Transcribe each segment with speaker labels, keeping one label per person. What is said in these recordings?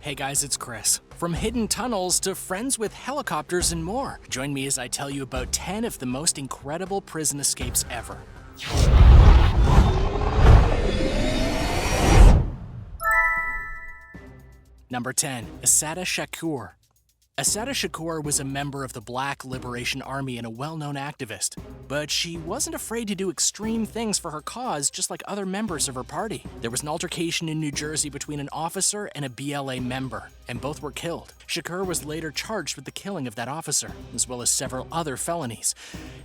Speaker 1: Hey guys, it's Chris. From hidden tunnels to friends with helicopters and more. Join me as I tell you about 10 of the most incredible prison escapes ever. Number 10. Assata Shakur. Assata Shakur was a member of the Black Liberation Army and a well-known activist. But she wasn't afraid to do extreme things for her cause, just like other members of her party. There was an altercation in New Jersey between an officer and a BLA member, and both were killed. Shakur was later charged with the killing of that officer, as well as several other felonies.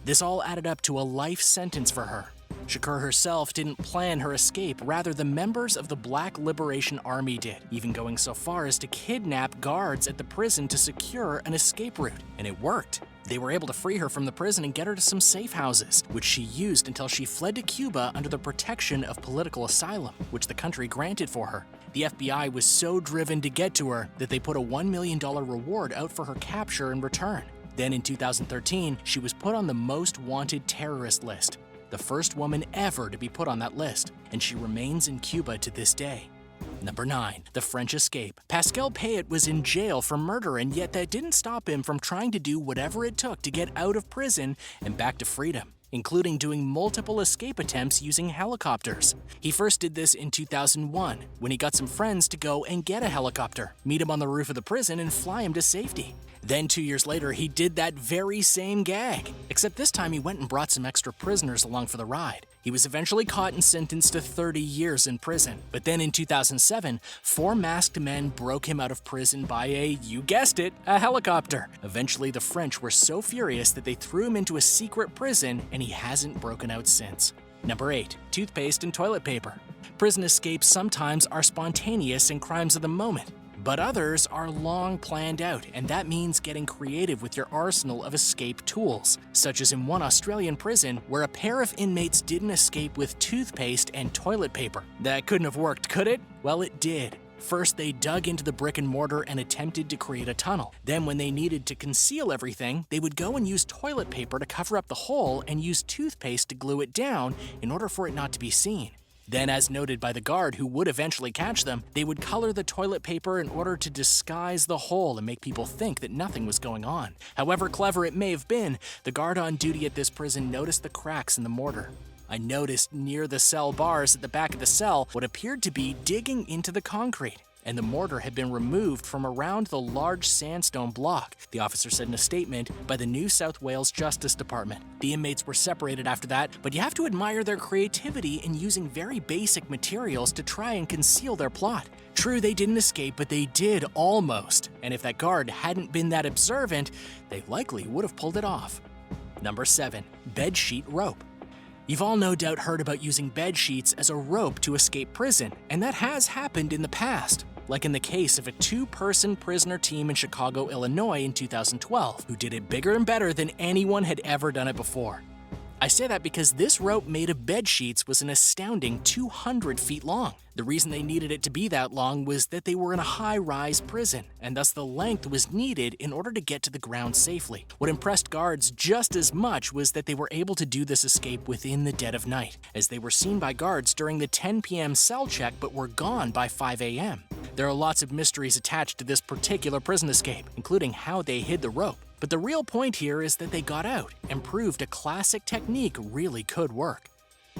Speaker 1: This all added up to a life sentence for her. Shakur herself didn't plan her escape, rather the members of the Black Liberation Army did, even going so far as to kidnap guards at the prison to secure an escape route. And it worked. They were able to free her from the prison and get her to some safe houses, which she used until she fled to Cuba under the protection of political asylum, which the country granted for her. The FBI was so driven to get to her that they put a $1 million reward out for her capture in return. Then in 2013, she was put on the most wanted terrorist list, the first woman ever to be put on that list, and she remains in Cuba to this day. Number 9. The French Escape. Pascal Payet was in jail for murder, and yet that didn't stop him from trying to do whatever it took to get out of prison and back to freedom, including doing multiple escape attempts using helicopters. He first did this in 2001, when he got some friends to go and get a helicopter, meet him on the roof of the prison, and fly him to safety. Then 2 years later, he did that very same gag, except this time he went and brought some extra prisoners along for the ride. He was eventually caught and sentenced to 30 years in prison. But then in 2007, 4 masked men broke him out of prison by you guessed it, a helicopter. Eventually, the French were so furious that they threw him into a secret prison, and he hasn't broken out since. Number 8. Toothpaste and toilet paper. Prison escapes sometimes are spontaneous and crimes of the moment, but others are long planned out, and that means getting creative with your arsenal of escape tools, such as in one Australian prison where a pair of inmates didn't escape with toothpaste and toilet paper. That couldn't have worked, could it? Well, it did. First, they dug into the brick and mortar and attempted to create a tunnel. Then, when they needed to conceal everything, they would go and use toilet paper to cover up the hole and use toothpaste to glue it down in order for it not to be seen. Then, as noted by the guard who would eventually catch them, they would color the toilet paper in order to disguise the hole and make people think that nothing was going on. However clever it may have been, the guard on duty at this prison noticed the cracks in the mortar. I noticed near the cell bars at the back of the cell what appeared to be digging into the concrete, and the mortar had been removed from around the large sandstone block, the officer said in a statement, by the New South Wales Justice Department. The inmates were separated after that, but you have to admire their creativity in using very basic materials to try and conceal their plot. True, they didn't escape, but they did almost, and if that guard hadn't been that observant, they likely would have pulled it off. Number 7. Bedsheet rope. You've all no doubt heard about using bed sheets as a rope to escape prison, and that has happened in the past, like in the case of a 2-person prisoner team in Chicago, Illinois in 2012, who did it bigger and better than anyone had ever done it before. I say that because this rope made of bed sheets was an astounding 200 feet long. The reason they needed it to be that long was that they were in a high-rise prison, and thus the length was needed in order to get to the ground safely. What impressed guards just as much was that they were able to do this escape within the dead of night, as they were seen by guards during the 10 p.m. cell check but were gone by 5 a.m. There are lots of mysteries attached to this particular prison escape, including how they hid the rope. But the real point here is that they got out and proved a classic technique really could work.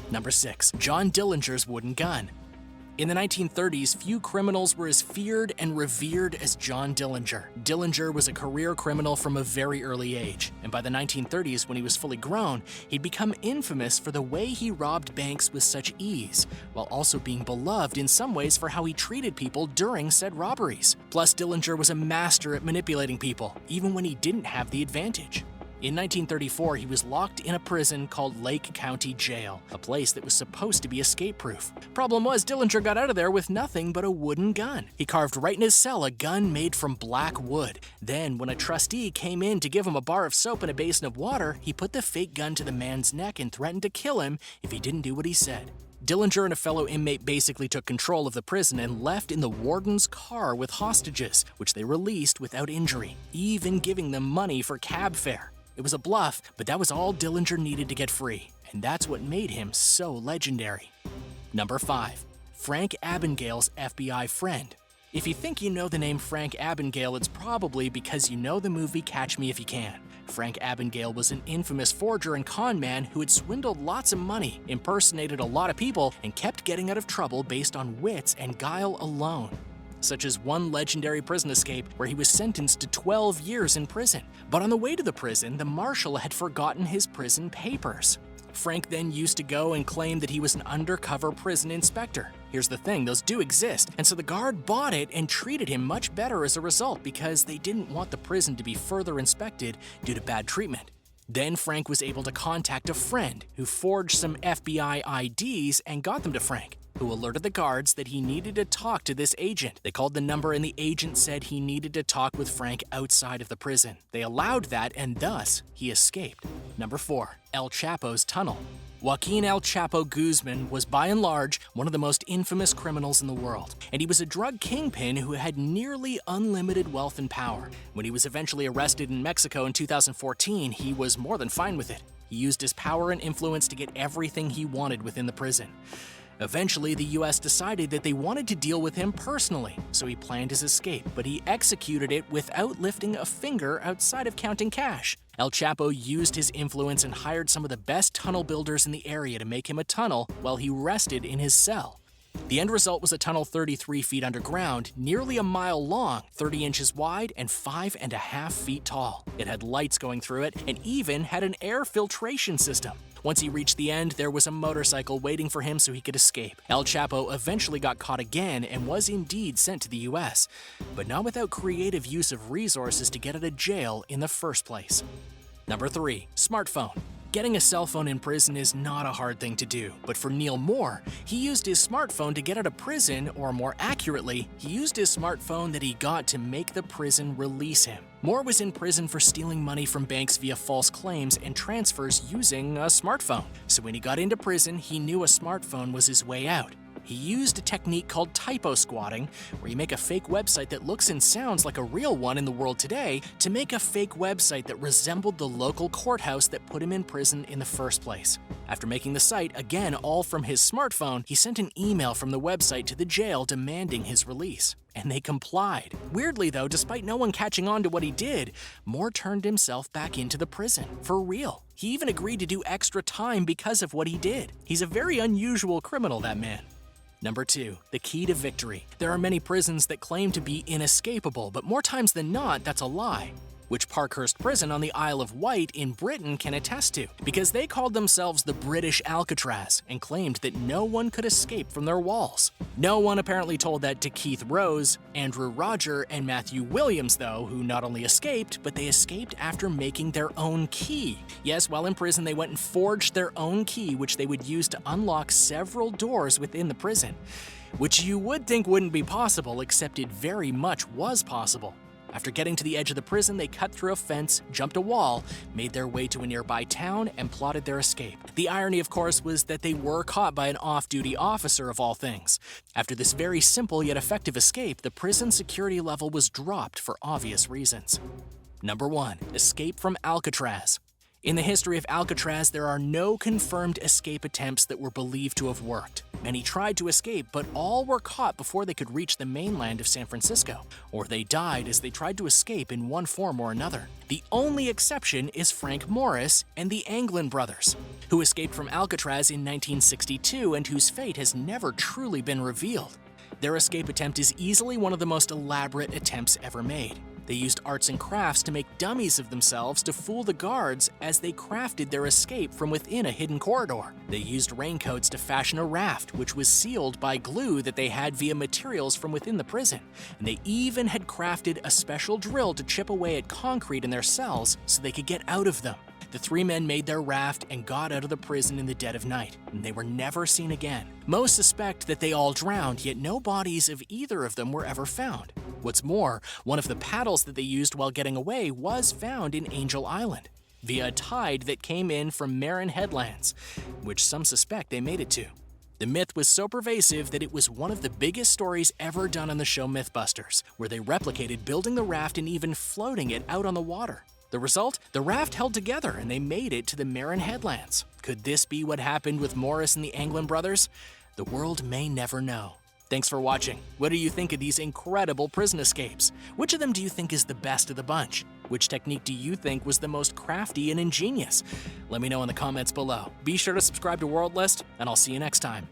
Speaker 1: Number 6. John Dillinger's wooden gun. In the 1930s, few criminals were as feared and revered as John Dillinger. Dillinger was a career criminal from a very early age, and by the 1930s, when he was fully grown, he'd become infamous for the way he robbed banks with such ease, while also being beloved in some ways for how he treated people during said robberies. Plus, Dillinger was a master at manipulating people, even when he didn't have the advantage. In 1934, he was locked in a prison called Lake County Jail, a place that was supposed to be escape-proof. Problem was, Dillinger got out of there with nothing but a wooden gun. He carved right in his cell a gun made from black wood. Then, when a trustee came in to give him a bar of soap and a basin of water, he put the fake gun to the man's neck and threatened to kill him if he didn't do what he said. Dillinger and a fellow inmate basically took control of the prison and left in the warden's car with hostages, which they released without injury, even giving them money for cab fare. It was a bluff, but that was all Dillinger needed to get free, and that's what made him so legendary. Number 5. Frank Abagnale's FBI friend. If you think you know the name Frank Abagnale, it's probably because you know the movie Catch Me If You Can. Frank Abagnale was an infamous forger and con man who had swindled lots of money, impersonated a lot of people, and kept getting out of trouble based on wits and guile alone. Such as one legendary prison escape where he was sentenced to 12 years in prison. But on the way to the prison, the marshal had forgotten his prison papers. Frank then used to go and claim that he was an undercover prison inspector. Here's the thing, those do exist, and so the guard bought it and treated him much better as a result because they didn't want the prison to be further inspected due to bad treatment. Then Frank was able to contact a friend who forged some FBI IDs and got them to Frank, who alerted the guards that he needed to talk to this agent. They called the number and the agent said he needed to talk with Frank outside of the prison. They allowed that and thus he escaped. Number 4. El Chapo's tunnel. Joaquin El Chapo Guzman was by and large one of the most infamous criminals in the world, and he was a drug kingpin who had nearly unlimited wealth and power. When he was eventually arrested in Mexico in 2014, he was more than fine with it. He used his power and influence to get everything he wanted within the prison. Eventually, the US decided that they wanted to deal with him personally, so he planned his escape, but he executed it without lifting a finger outside of counting cash. El Chapo used his influence and hired some of the best tunnel builders in the area to make him a tunnel while he rested in his cell. The end result was a tunnel 33 feet underground, nearly a mile long, 30 inches wide, and 5.5 feet tall. It had lights going through it and even had an air filtration system. Once he reached the end, there was a motorcycle waiting for him so he could escape. El Chapo eventually got caught again and was indeed sent to the US, but not without creative use of resources to get out of jail in the first place. Number 3. Smartphone. Getting a cell phone in prison is not a hard thing to do, but for Neil Moore, he used his smartphone to get out of prison, or more accurately, he used his smartphone that he got to make the prison release him. Moore was in prison for stealing money from banks via false claims and transfers using a smartphone. So when he got into prison, he knew a smartphone was his way out. He used a technique called typo squatting, where you make a fake website that looks and sounds like a real one in the world today to make a fake website that resembled the local courthouse that put him in prison in the first place. After making the site, again all from his smartphone, he sent an email from the website to the jail demanding his release. And they complied. Weirdly though, despite no one catching on to what he did, Moore turned himself back into the prison, for real. He even agreed to do extra time because of what he did. He's a very unusual criminal, that man. Number 2. The key to victory. There are many prisons that claim to be inescapable, but more times than not, that's a lie, which Parkhurst Prison on the Isle of Wight in Britain can attest to, because they called themselves the British Alcatraz and claimed that no one could escape from their walls. No one apparently told that to Keith Rose, Andrew Roger, and Matthew Williams, though, who not only escaped, but they escaped after making their own key. Yes, while in prison, they went and forged their own key, which they would use to unlock several doors within the prison, which you would think wouldn't be possible, except it very much was possible. After getting to the edge of the prison, they cut through a fence, jumped a wall, made their way to a nearby town, and plotted their escape. The irony, of course, was that they were caught by an off-duty officer of all things. After this very simple yet effective escape, the prison security level was dropped for obvious reasons. Number 1. Escape from Alcatraz. In the history of Alcatraz, there are no confirmed escape attempts that were believed to have worked. Many tried to escape, but all were caught before they could reach the mainland of San Francisco, or they died as they tried to escape in one form or another. The only exception is Frank Morris and the Anglin brothers, who escaped from Alcatraz in 1962 and whose fate has never truly been revealed. Their escape attempt is easily one of the most elaborate attempts ever made. They used arts and crafts to make dummies of themselves to fool the guards as they crafted their escape from within a hidden corridor. They used raincoats to fashion a raft, which was sealed by glue that they had via materials from within the prison. And they even had crafted a special drill to chip away at concrete in their cells so they could get out of them. The 3 men made their raft and got out of the prison in the dead of night, and they were never seen again. Most suspect that they all drowned, yet no bodies of either of them were ever found. What's more, one of the paddles that they used while getting away was found in Angel Island, via a tide that came in from Marin Headlands, which some suspect they made it to. The myth was so pervasive that it was one of the biggest stories ever done on the show Mythbusters, where they replicated building the raft and even floating it out on the water. The result? The raft held together and they made it to the Marin Headlands. Could this be what happened with Morris and the Anglin brothers? The world may never know. Thanks for watching. What do you think of these incredible prison escapes? Which of them do you think is the best of the bunch? Which technique do you think was the most crafty and ingenious? Let me know in the comments below. Be sure to subscribe to World List, and I'll see you next time.